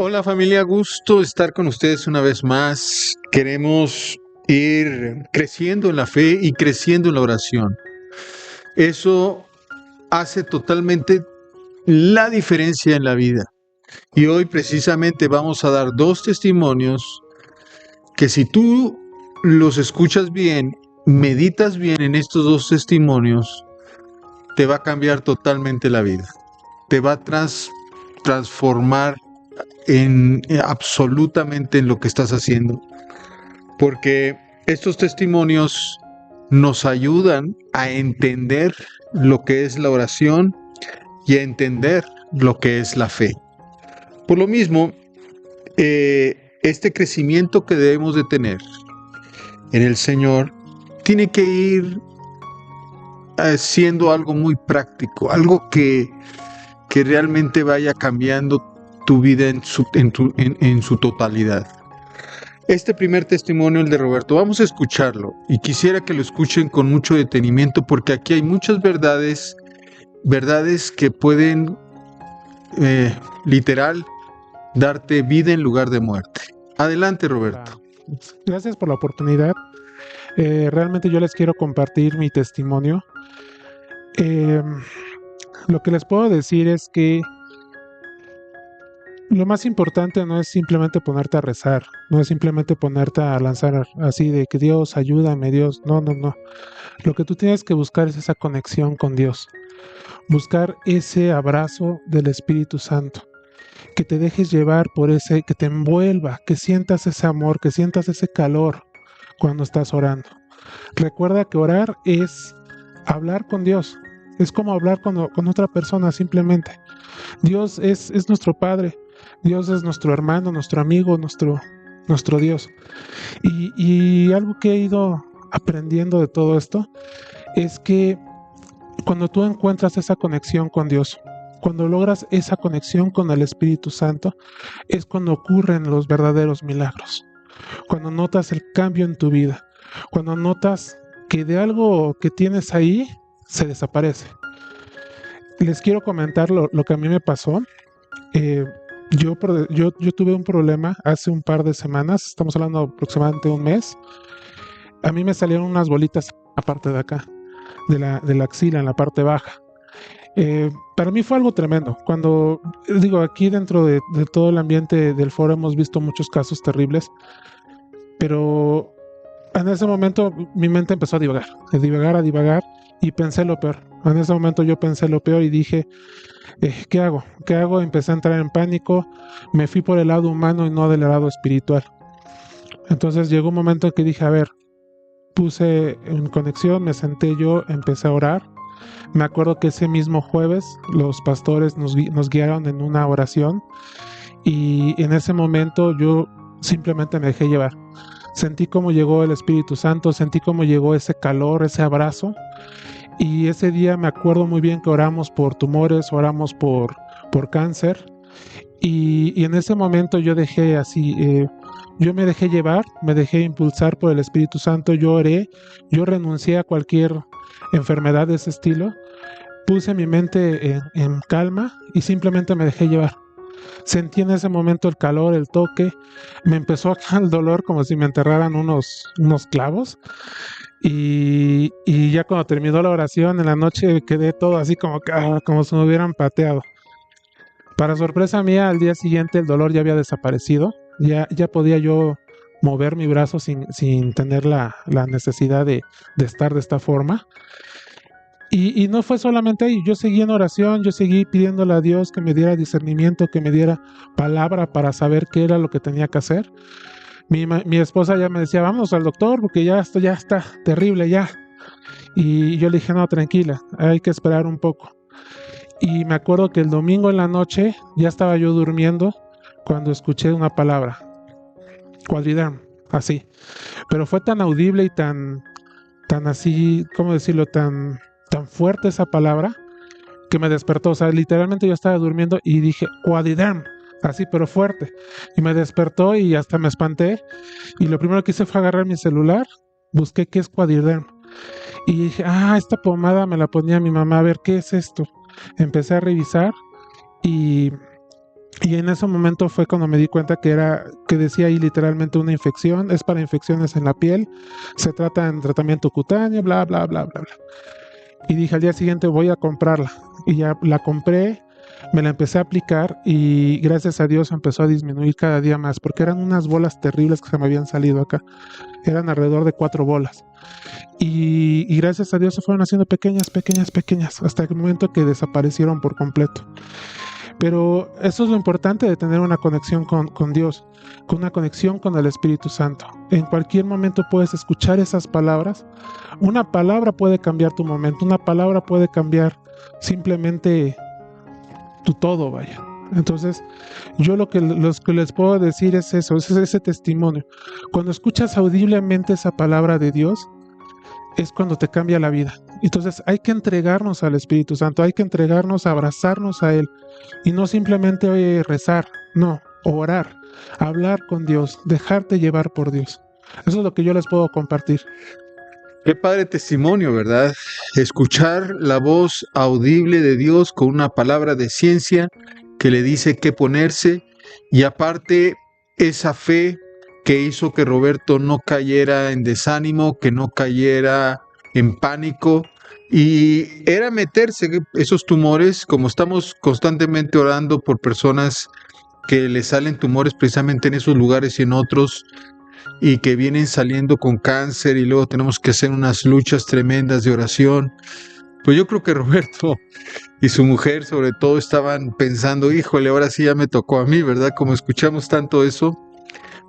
Hola familia, gusto estar con ustedes una vez más. Queremos ir creciendo en la fe y creciendo en la oración. Eso hace totalmente la diferencia en la vida. Y hoy precisamente vamos a dar dos testimonios que si tú los escuchas bien, meditas bien en estos dos testimonios, te va a cambiar totalmente la vida. Te va a transformar absolutamente en lo que estás haciendo, porque estos testimonios nos ayudan a entender lo que es la oración y a entender lo que es la fe. Por lo mismo, este crecimiento que debemos de tener en el Señor tiene que ir siendo algo muy práctico, algo que realmente vaya cambiando tu vida en su totalidad. Este primer testimonio, el de Roberto, vamos a escucharlo y quisiera que lo escuchen con mucho detenimiento porque aquí hay muchas verdades que pueden literal darte vida en lugar de muerte. Adelante, Roberto. Gracias por la oportunidad. Realmente yo les quiero compartir mi testimonio. Lo que les puedo decir es que lo más importante no es simplemente ponerte a rezar, no es simplemente ponerte a lanzar así de que Dios, ayúdame, Dios. No. Lo que tú tienes que buscar es esa conexión con Dios. Buscar ese abrazo del Espíritu Santo. Que te dejes llevar por ese, que te envuelva, que sientas ese amor, que sientas ese calor cuando estás orando. Recuerda que orar es hablar con Dios. Es como hablar con otra persona simplemente. Dios es nuestro Padre. Dios es nuestro hermano, nuestro amigo, nuestro Dios. Y algo que he ido aprendiendo de todo esto es que cuando tú encuentras esa conexión con Dios, cuando logras esa conexión con el Espíritu Santo, es cuando ocurren los verdaderos milagros. Cuando notas el cambio en tu vida, cuando notas que de algo que tienes ahí se desaparece. Les quiero comentar lo que a mí me pasó. Yo tuve un problema hace un par de semanas, estamos hablando aproximadamente de un mes. A mí me salieron unas bolitas en la parte de acá, de la axila, en la parte baja. Para mí fue algo tremendo. Cuando digo, aquí dentro de todo el ambiente del foro hemos visto muchos casos terribles, pero en ese momento mi mente empezó a divagar y pensé lo peor. En ese momento yo pensé lo peor y dije, ¿qué hago? ¿Qué hago? Empecé a entrar en pánico, me fui por el lado humano y no del lado espiritual. Entonces llegó un momento en que dije, a ver, puse en conexión, me senté yo, empecé a orar. Me acuerdo que ese mismo jueves los pastores nos guiaron en una oración y en ese momento yo simplemente me dejé llevar. Sentí cómo llegó el Espíritu Santo, sentí cómo llegó ese calor, ese abrazo. Y ese día me acuerdo muy bien que oramos por tumores, oramos por cáncer. Y en ese momento yo dejé así, yo me dejé llevar, me dejé impulsar por el Espíritu Santo, yo oré, yo renuncié a cualquier enfermedad de ese estilo, puse mi mente en calma y simplemente me dejé llevar. Sentí en ese momento el calor, el toque, me empezó acá el dolor como si me enterraran unos clavos y ya cuando terminó la oración en la noche quedé todo así como si me hubieran pateado. Para sorpresa mía, al día siguiente el dolor ya había desaparecido, ya podía yo mover mi brazo sin tener la necesidad de estar de esta forma. Y no fue solamente ahí, yo seguí en oración, yo seguí pidiéndole a Dios que me diera discernimiento, que me diera palabra para saber qué era lo que tenía que hacer. Mi esposa ya me decía, vamos al doctor porque esto ya está terrible ya. Y yo le dije, no, tranquila, hay que esperar un poco. Y me acuerdo que el domingo en la noche ya estaba yo durmiendo cuando escuché una palabra, Quadriderm, así. Pero fue tan audible y tan así, ¿cómo decirlo? Tan fuerte esa palabra que me despertó. O sea, literalmente yo estaba durmiendo y dije, Quadriderm, así, pero fuerte. Y me despertó y hasta me espanté. Y lo primero que hice fue agarrar mi celular, busqué qué es Quadriderm. Y dije, esta pomada me la ponía mi mamá, a ver, ¿qué es esto? Empecé a revisar y Y en ese momento fue cuando me di cuenta que decía ahí literalmente una infección, es para infecciones en la piel, se trata en tratamiento cutáneo, bla, bla, bla, bla, bla. Y dije al día siguiente voy a comprarla. Y ya la compré, me la empecé a aplicar y gracias a Dios empezó a disminuir cada día más, porque eran unas bolas terribles que se me habían salido acá. Eran alrededor de 4 bolas. Y gracias a Dios se fueron haciendo pequeñas, pequeñas, pequeñas, hasta el momento que desaparecieron por completo. Pero eso es lo importante de tener una conexión con Dios, con una conexión con el Espíritu Santo. En cualquier momento puedes escuchar esas palabras. Una palabra puede cambiar tu momento, una palabra puede cambiar simplemente tu todo, vaya. Entonces, yo lo que les puedo decir es eso, es ese testimonio. Cuando escuchas audiblemente esa palabra de Dios, es cuando te cambia la vida. Entonces hay que entregarnos al Espíritu Santo, hay que entregarnos, abrazarnos a Él y no simplemente rezar, no, orar, hablar con Dios, dejarte llevar por Dios. Eso es lo que yo les puedo compartir. Qué padre testimonio, ¿verdad? Escuchar la voz audible de Dios con una palabra de ciencia que le dice qué ponerse, y aparte esa fe que hizo que Roberto no cayera en desánimo, que no cayera en pánico, y era meterse esos tumores, como estamos constantemente orando por personas que les salen tumores precisamente en esos lugares y en otros, y que vienen saliendo con cáncer y luego tenemos que hacer unas luchas tremendas de oración. Pues yo creo que Roberto y su mujer sobre todo estaban pensando, híjole, ahora sí ya me tocó a mí, ¿verdad? Como escuchamos tanto eso.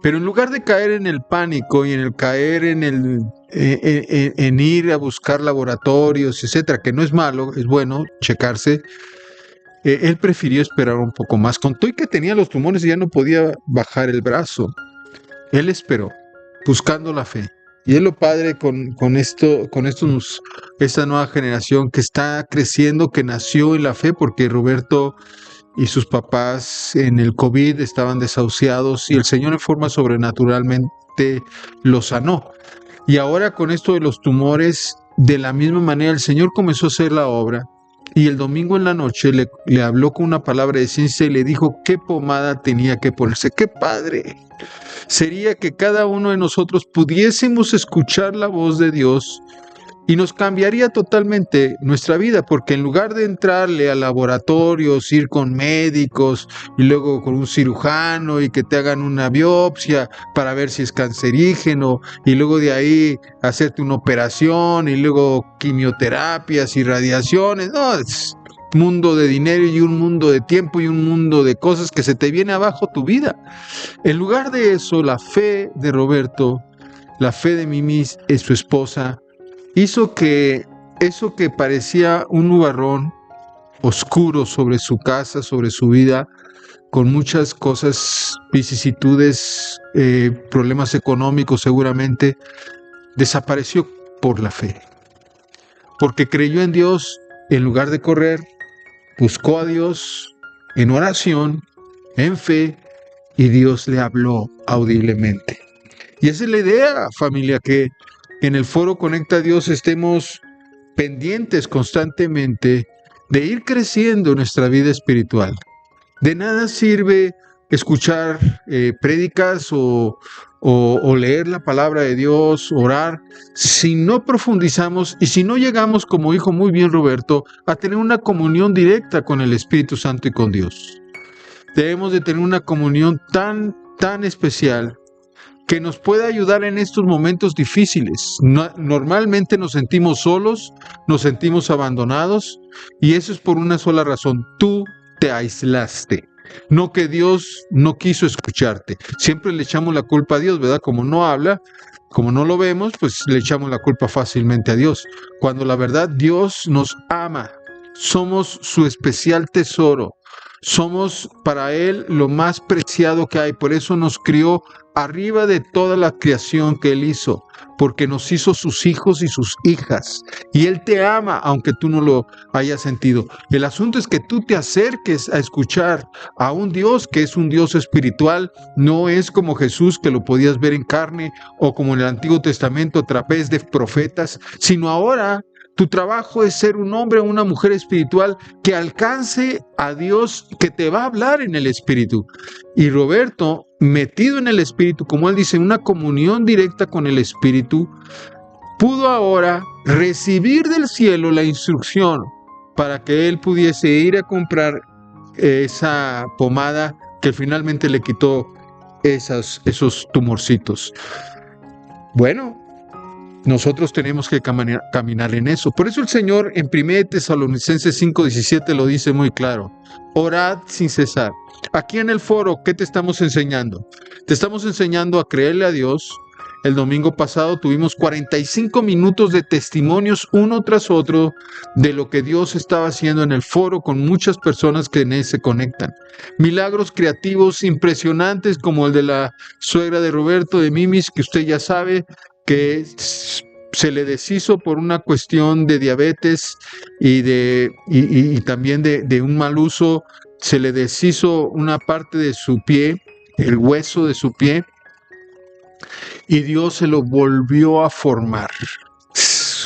Pero en lugar de caer en el pánico y en el caer en ir a buscar laboratorios, etcétera, que no es malo, es bueno checarse, él prefirió esperar un poco más. Contó y que tenía los tumores y ya no podía bajar el brazo. Él esperó, buscando la fe. Y es lo padre con esta nueva generación que está creciendo, que nació en la fe, porque Roberto y sus papás en el COVID estaban desahuciados y el Señor en forma sobrenaturalmente los sanó. Y ahora con esto de los tumores, de la misma manera el Señor comenzó a hacer la obra. Y el domingo en la noche le habló con una palabra de ciencia y le dijo qué pomada tenía que ponerse. ¡Qué padre! Sería que cada uno de nosotros pudiésemos escuchar la voz de Dios y nos cambiaría totalmente nuestra vida, porque en lugar de entrarle a laboratorios, ir con médicos y luego con un cirujano y que te hagan una biopsia para ver si es cancerígeno y luego de ahí hacerte una operación y luego quimioterapias y radiaciones, no, es un mundo de dinero y un mundo de tiempo y un mundo de cosas que se te viene abajo tu vida. En lugar de eso, la fe de Roberto, la fe de Mimi, su esposa, hizo que eso que parecía un nubarrón oscuro sobre su casa, sobre su vida, con muchas cosas, vicisitudes, problemas económicos seguramente, desapareció por la fe. Porque creyó en Dios, en lugar de correr, buscó a Dios en oración, en fe, y Dios le habló audiblemente. Y esa es la idea, familia, que en el Foro Conecta a Dios estemos pendientes constantemente de ir creciendo en nuestra vida espiritual. De nada sirve escuchar prédicas o leer la palabra de Dios, orar, si no profundizamos y si no llegamos, como dijo muy bien Roberto, a tener una comunión directa con el Espíritu Santo y con Dios. Debemos de tener una comunión tan especial que nos pueda ayudar en estos momentos difíciles. Normalmente nos sentimos solos, nos sentimos abandonados, y eso es por una sola razón: tú te aislaste. No que Dios no quiso escucharte. Siempre le echamos la culpa a Dios, ¿verdad? Como no habla, como no lo vemos, pues le echamos la culpa fácilmente a Dios. Cuando la verdad, Dios nos ama. Somos su especial tesoro. Somos para Él lo más preciado que hay. Por eso nos crió arriba de toda la creación que Él hizo, porque nos hizo sus hijos y sus hijas. Y Él te ama, aunque tú no lo hayas sentido. El asunto es que tú te acerques a escuchar a un Dios que es un Dios espiritual. No es como Jesús, que lo podías ver en carne, o como en el Antiguo Testamento a través de profetas, sino ahora Tu trabajo es ser un hombre o una mujer espiritual que alcance a Dios, que te va a hablar en el Espíritu. Y Roberto, metido en el Espíritu, como él dice, en una comunión directa con el Espíritu, pudo ahora recibir del cielo la instrucción para que él pudiese ir a comprar esa pomada que finalmente le quitó esos tumorcitos. Bueno, nosotros tenemos que caminar en eso. Por eso el Señor en 1 Tesalonicenses 5:17 lo dice muy claro: orad sin cesar. Aquí en el foro, ¿qué te estamos enseñando? Te estamos enseñando a creerle a Dios. El domingo pasado tuvimos 45 minutos de testimonios uno tras otro de lo que Dios estaba haciendo en el foro con muchas personas que en él se conectan. Milagros creativos impresionantes como el de la suegra de Roberto, de Mimis, que usted ya sabe que se le deshizo por una cuestión de diabetes y también de un mal uso. Se le deshizo una parte de su pie, el hueso de su pie, y Dios se lo volvió a formar.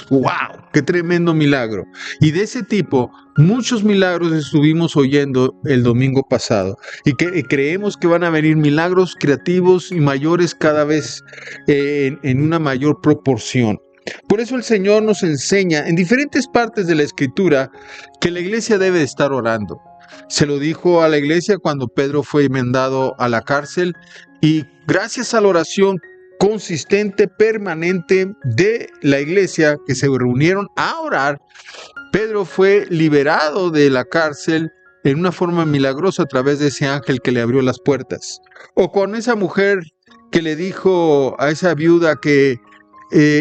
¡Wow! ¡Qué tremendo milagro! Y de ese tipo, muchos milagros estuvimos oyendo el domingo pasado. Y creemos que van a venir milagros creativos y mayores cada vez en una mayor proporción. Por eso el Señor nos enseña en diferentes partes de la Escritura que la iglesia debe estar orando. Se lo dijo a la iglesia cuando Pedro fue mandado a la cárcel, y gracias a la oración consistente, permanente de la iglesia que se reunieron a orar, Pedro fue liberado de la cárcel en una forma milagrosa a través de ese ángel que le abrió las puertas. O con esa mujer que le dijo a esa viuda que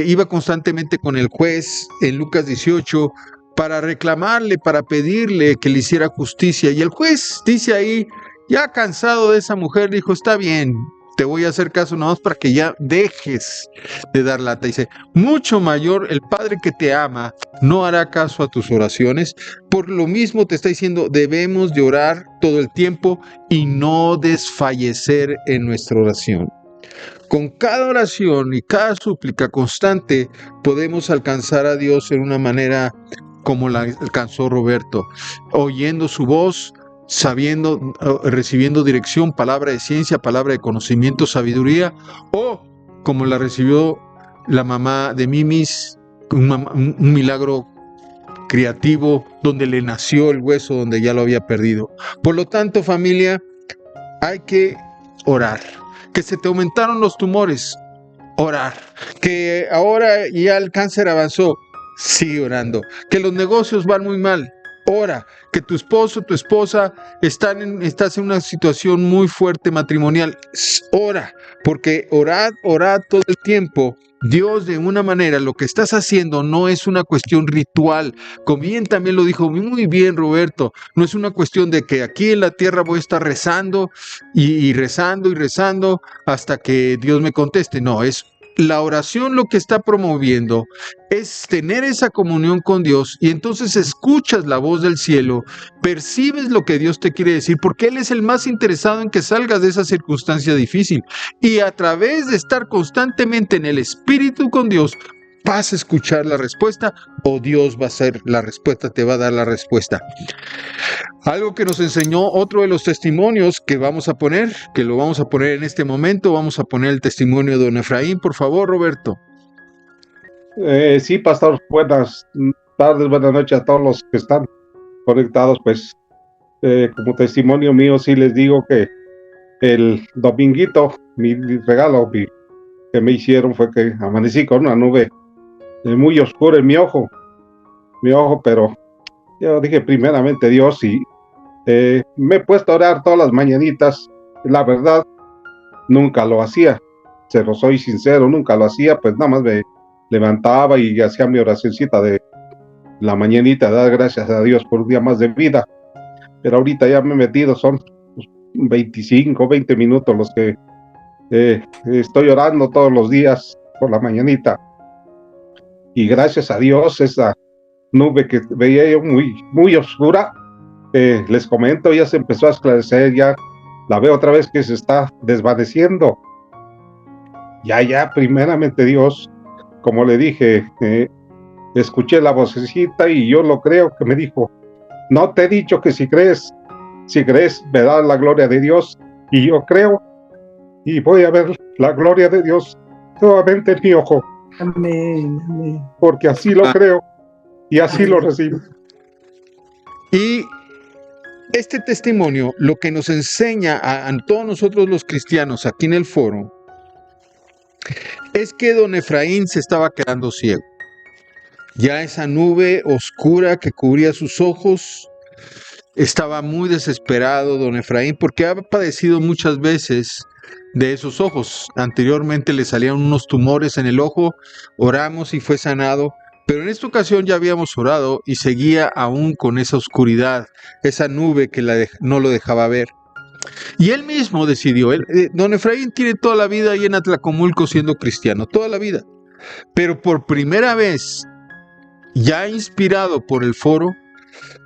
iba constantemente con el juez en Lucas 18 para reclamarle, para pedirle que le hiciera justicia. Y el juez dice ahí, ya cansado de esa mujer, dijo: está bien, te voy a hacer caso nomás para que ya dejes de dar lata. Dice: mucho mayor el Padre que te ama no hará caso a tus oraciones. Por lo mismo te está diciendo, debemos de orar todo el tiempo y no desfallecer en nuestra oración. Con cada oración y cada súplica constante podemos alcanzar a Dios en una manera como la alcanzó Roberto, oyendo su voz, sabiendo, recibiendo dirección, palabra de ciencia, palabra de conocimiento, sabiduría, o como la recibió la mamá de Mimis, un milagro creativo donde le nació el hueso donde ya lo había perdido. Por lo tanto, familia, hay que orar. Que se te aumentaron los tumores, orar. Que ahora ya el cáncer avanzó, sigue orando. Que los negocios van muy mal, ora. Que tu esposo, tu esposa estás en una situación muy fuerte matrimonial, ora. Porque orad todo el tiempo. Dios, de una manera, lo que estás haciendo no es una cuestión ritual. Como bien también lo dijo muy bien Roberto, no es una cuestión de que aquí en la tierra voy a estar rezando y rezando y rezando hasta que Dios me conteste. No, es la oración lo que está promoviendo, es tener esa comunión con Dios, y entonces escuchas la voz del cielo, percibes lo que Dios te quiere decir, porque Él es el más interesado en que salgas de esa circunstancia difícil. Y a través de estar constantemente en el Espíritu con Dios, vas a escuchar la respuesta, o Dios va a ser la respuesta, te va a dar la respuesta. Algo que nos enseñó otro de los testimonios que vamos a poner, que lo vamos a poner en este momento, vamos a poner el testimonio de don Efraín, por favor, Roberto. Sí, pastor, buenas tardes, buenas noches a todos los que están conectados. Pues como testimonio mío, sí les digo que el dominguito, mi regalo que me hicieron fue que amanecí con una nube muy oscura en mi ojo, pero yo dije primeramente Dios, y me he puesto a orar todas las mañanitas. La verdad, nunca lo hacía, se lo soy sincero, nunca lo hacía, pues nada más me levantaba y hacía mi oracióncita de la mañanita, dar gracias a Dios por un día más de vida. Pero ahorita ya me he metido, son 25, 20 minutos los que estoy orando todos los días por la mañanita. Y gracias a Dios, esa nube que veía yo muy, muy oscura, les comento, ya se empezó a esclarecer, ya la veo otra vez que se está desvaneciendo. Ya, primeramente Dios, como le dije, escuché la vocecita y yo lo creo que me dijo, no te he dicho que si crees, verás la gloria de Dios. Y yo creo y voy a ver la gloria de Dios nuevamente en mi ojo. Amén, amén. Porque así lo creo y así lo recibo. Y este testimonio lo que nos enseña a todos nosotros los cristianos aquí en el foro es que don Efraín se estaba quedando ciego. Ya esa nube oscura que cubría sus ojos, estaba muy desesperado don Efraín porque ha padecido muchas veces de esos ojos. Anteriormente le salían unos tumores en el ojo, oramos y fue sanado, pero en esta ocasión ya habíamos orado y seguía aún con esa oscuridad, esa nube que no lo dejaba ver. Y él mismo decidió, don Efraín tiene toda la vida ahí en Atlacomulco siendo cristiano, toda la vida, pero por primera vez, ya inspirado por el foro,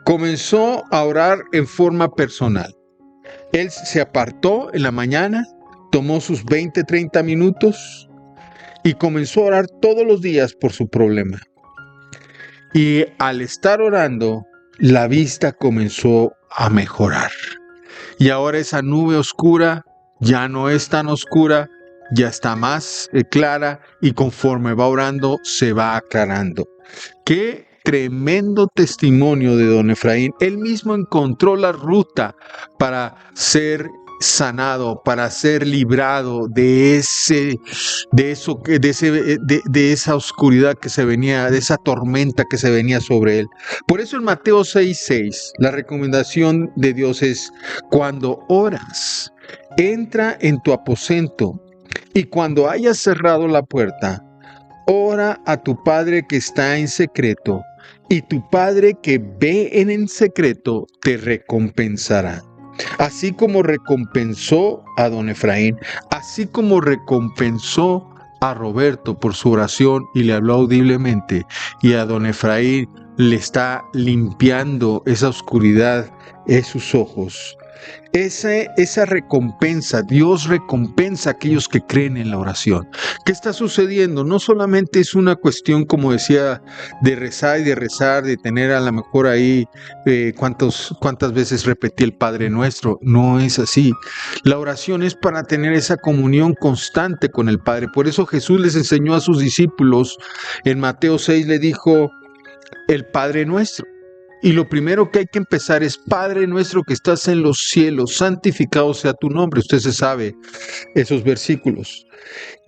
comenzó a orar en forma personal. Él se apartó en la mañana, tomó sus 20, 30 minutos y comenzó a orar todos los días por su problema. Y al estar orando, la vista comenzó a mejorar. Y ahora esa nube oscura ya no es tan oscura, ya está más clara y conforme va orando se va aclarando. ¡Qué tremendo testimonio de don Efraín! Él mismo encontró la ruta para ser sanado, para ser librado de esa oscuridad que se venía, de esa tormenta que se venía sobre él. Por eso en Mateo 6:6, la recomendación de Dios es: cuando oras, entra en tu aposento y cuando hayas cerrado la puerta, ora a tu Padre que está en secreto, y tu Padre que ve en el secreto te recompensará. Así como recompensó a don Efraín, así como recompensó a Roberto por su oración y le habló audiblemente, y a don Efraín le está limpiando esa oscuridad en sus ojos. Esa recompensa, Dios recompensa a aquellos que creen en la oración. ¿Qué está sucediendo? No solamente es una cuestión, como decía, de rezar y de rezar, de tener a lo mejor ahí cuántas veces repetí el Padre Nuestro. No es así. La oración es para tener esa comunión constante con el Padre. Por eso Jesús les enseñó a sus discípulos, en Mateo 6 le dijo el Padre Nuestro. Y lo primero que hay que empezar es: Padre nuestro que estás en los cielos, santificado sea tu nombre. Usted se sabe esos versículos.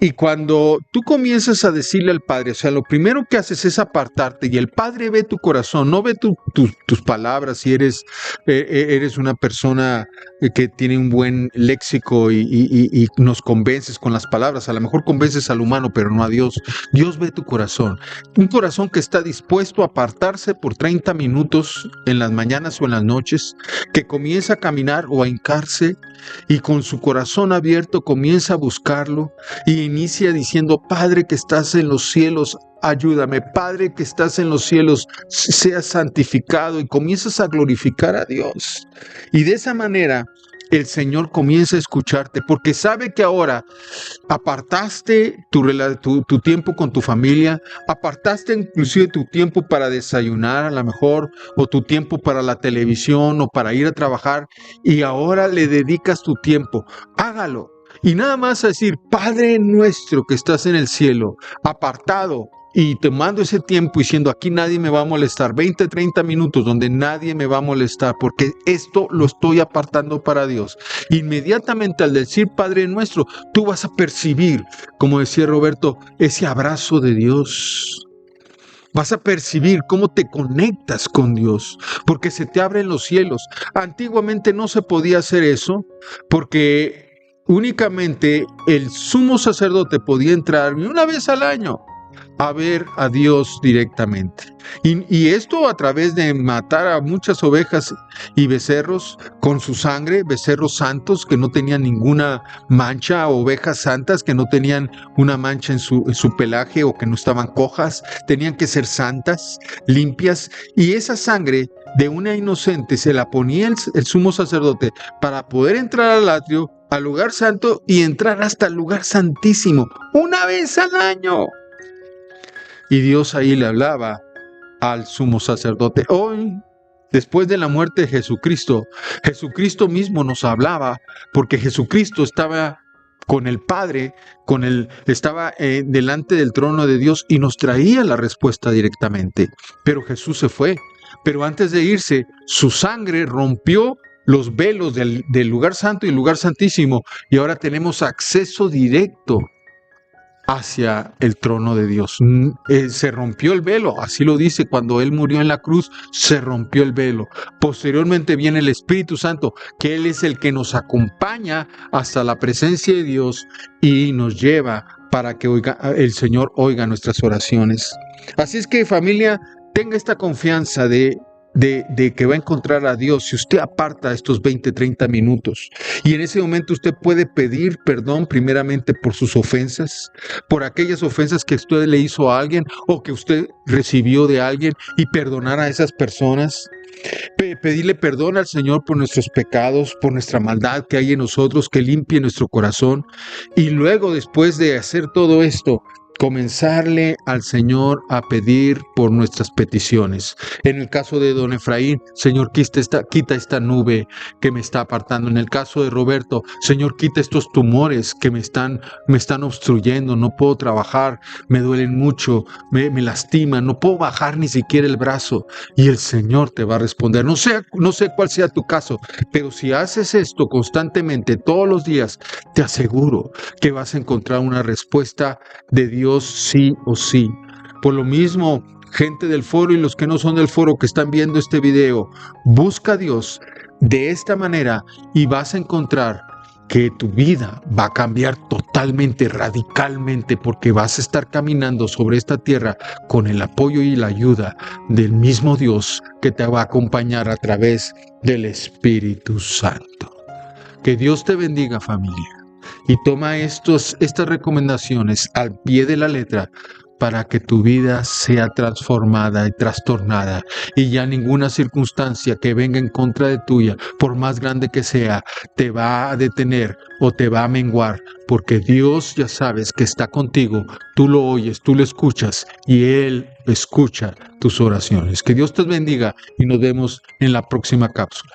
Y cuando tú comienzas a decirle al Padre, o sea, lo primero que haces es apartarte, y el Padre ve tu corazón, no ve tus palabras, si eres una persona que tiene un buen léxico y nos convences con las palabras. A lo mejor convences al humano, pero no a Dios. Dios ve tu corazón. Un corazón que está dispuesto a apartarse por 30 minutos en las mañanas o en las noches, que comienza a caminar o a hincarse y con su corazón abierto comienza a buscarlo y inicia diciendo: Padre que estás en los cielos, ayúdame. Padre que estás en los cielos, sea santificado, y comienzas a glorificar a Dios. Y de esa manera el Señor comienza a escucharte, porque sabe que ahora apartaste tu tiempo con tu familia, apartaste inclusive tu tiempo para desayunar a lo mejor, o tu tiempo para la televisión o para ir a trabajar, y ahora le dedicas tu tiempo. Hágalo. Y nada más a decir: Padre nuestro que estás en el cielo, apartado, y tomando ese tiempo diciendo: aquí nadie me va a molestar, 20, 30 minutos donde nadie me va a molestar, porque esto lo estoy apartando para Dios. Inmediatamente al decir Padre nuestro, tú vas a percibir, como decía Roberto, ese abrazo de Dios. Vas a percibir cómo te conectas con Dios, porque se te abren los cielos. Antiguamente no se podía hacer eso, porque únicamente el sumo sacerdote podía entrar una vez al año a ver a Dios directamente. Y esto a través de matar a muchas ovejas y becerros con su sangre, becerros santos que no tenían ninguna mancha, ovejas santas que no tenían una mancha en su pelaje o que no estaban cojas, tenían que ser santas, limpias, y esa sangre de una inocente se la ponía el sumo sacerdote para poder entrar al atrio, al lugar santo, y entrar hasta el lugar santísimo una vez al año. Y Dios ahí le hablaba al sumo sacerdote. Hoy, después de la muerte de Jesucristo, Jesucristo mismo nos hablaba, porque Jesucristo estaba con el Padre, estaba delante del trono de Dios y nos traía la respuesta directamente. Pero Jesús se fue. Pero antes de irse, su sangre rompió los velos del lugar santo y el lugar santísimo, y ahora tenemos acceso directo hacia el trono de Dios. Se rompió el velo, así lo dice, cuando Él murió en la cruz, se rompió el velo. Posteriormente viene el Espíritu Santo, que Él es el que nos acompaña hasta la presencia de Dios y nos lleva para que el Señor oiga nuestras oraciones. Así es que, familia, tenga esta confianza de que va a encontrar a Dios si usted aparta estos 20, 30 minutos. Y en ese momento usted puede pedir perdón primeramente por sus ofensas, por aquellas ofensas que usted le hizo a alguien o que usted recibió de alguien, y perdonar a esas personas. Pedirle perdón al Señor por nuestros pecados, por nuestra maldad que hay en nosotros, que limpie nuestro corazón. Y luego, después de hacer todo esto, comenzarle al Señor a pedir por nuestras peticiones. En el caso de don Efraín, Señor, quita esta nube que me está apartando. En el caso de Roberto, Señor, quita estos tumores que me están obstruyendo. No puedo trabajar, me duelen mucho, me lastiman, no puedo bajar ni siquiera el brazo. Y el Señor te va a responder. No sé cuál sea tu caso, pero si haces esto constantemente, todos los días, te aseguro que vas a encontrar una respuesta de Dios sí o sí. Por lo mismo, gente del foro y los que no son del foro que están viendo este video, busca a Dios de esta manera y vas a encontrar que tu vida va a cambiar totalmente, radicalmente, porque vas a estar caminando sobre esta tierra con el apoyo y la ayuda del mismo Dios que te va a acompañar a través del Espíritu Santo. Que Dios te bendiga, familia. Y toma estas recomendaciones al pie de la letra para que tu vida sea transformada y trastornada, y ya ninguna circunstancia que venga en contra de tuya, por más grande que sea, te va a detener o te va a menguar, porque Dios, ya sabes, que está contigo. Tú lo oyes, tú lo escuchas, y Él escucha tus oraciones. Que Dios te bendiga y nos vemos en la próxima cápsula.